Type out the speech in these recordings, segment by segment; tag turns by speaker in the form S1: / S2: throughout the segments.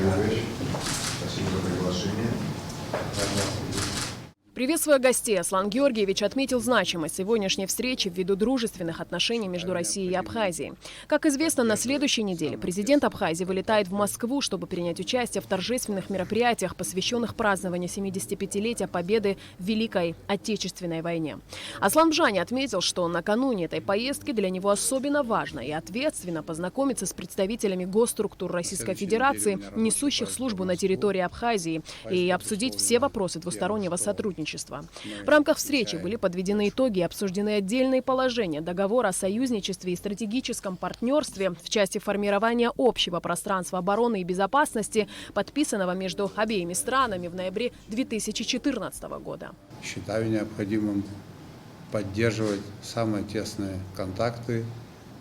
S1: Георгиевич, спасибо за приглашение.
S2: Приветствуя гостей, Аслан Георгиевич отметил значимость сегодняшней встречи ввиду дружественных отношений между Россией и Абхазией. Как известно, на следующей неделе президент Абхазии вылетает в Москву, чтобы принять участие в торжественных мероприятиях, посвященных празднованию 75-летия победы в Великой Отечественной войне. Аслан Бжани отметил, что накануне этой поездки для него особенно важно и ответственно познакомиться с представителями госструктур Российской Федерации, несущих службу на территории Абхазии, и обсудить все вопросы двустороннего сотрудничества. В рамках встречи были подведены итоги и обсуждены отдельные положения договора о союзничестве и стратегическом партнерстве в части формирования общего пространства обороны и безопасности, подписанного между обеими странами в ноябре 2014 года.
S3: Считаю необходимым поддерживать самые тесные контакты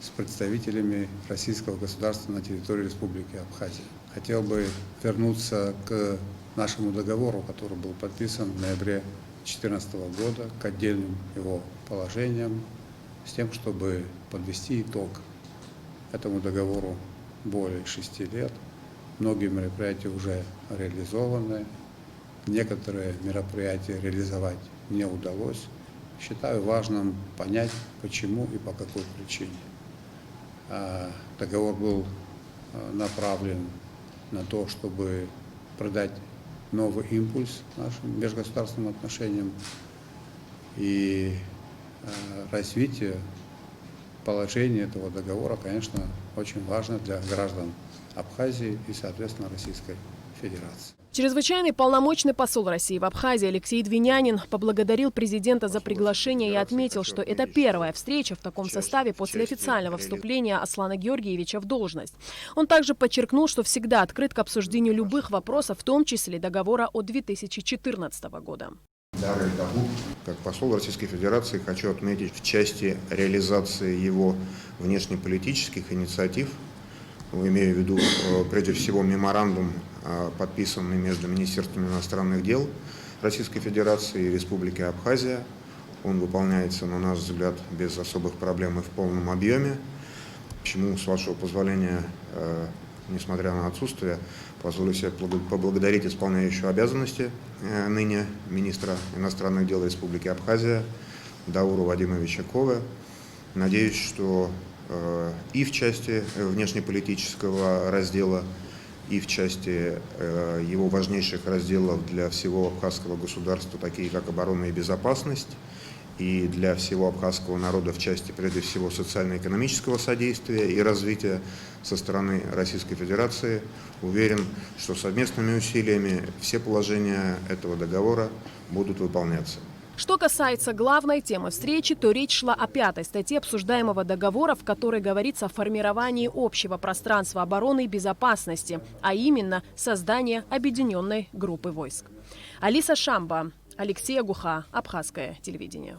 S3: с представителями российского государства на территории Республики Абхазия. Хотел бы вернуться к нашему договору, который был подписан в ноябре 2014 года, к отдельным его положениям, с тем, чтобы подвести итог этому договору более 6 лет. Многие мероприятия уже реализованы, некоторые мероприятия реализовать не удалось. Считаю важным понять, почему и по какой причине. Договор был направлен на то, чтобы придать новый импульс нашим межгосударственным отношениям и развитие положения этого договора, конечно, очень важно для граждан Абхазии и, соответственно, Российской Федерации.
S2: Чрезвычайный полномочный посол России в Абхазии Алексей Двинянин поблагодарил президента за приглашение и отметил, что это первая встреча в таком составе после официального вступления Аслана Георгиевича в должность. Он также подчеркнул, что всегда открыт к обсуждению любых вопросов, в том числе договора от 2014 года.
S1: Как посол Российской Федерации хочу отметить в части реализации его внешнеполитических инициатив, имею в виду прежде всего меморандум, подписанный между Министерством иностранных дел Российской Федерации и Республики Абхазия. Он выполняется, на наш взгляд, без особых проблем и в полном объеме. Почему, с вашего позволения, несмотря на отсутствие, позволю себе поблагодарить исполняющего обязанности ныне министра иностранных дел Республики Абхазия Дауру Вадимовича Кове. Надеюсь, что и в части внешнеполитического раздела, и в части его важнейших разделов для всего абхазского государства, такие как оборона и безопасность, и для всего абхазского народа в части, прежде всего, социально-экономического содействия и развития со стороны Российской Федерации, уверен, что совместными усилиями все положения этого договора будут выполняться.
S2: Что касается главной темы встречи, то речь шла о 5-й статье обсуждаемого договора, в которой говорится о формировании общего пространства обороны и безопасности, а именно создание объединенной группы войск. Алиса Шамба, Алексей Агуха, Абхазское телевидение.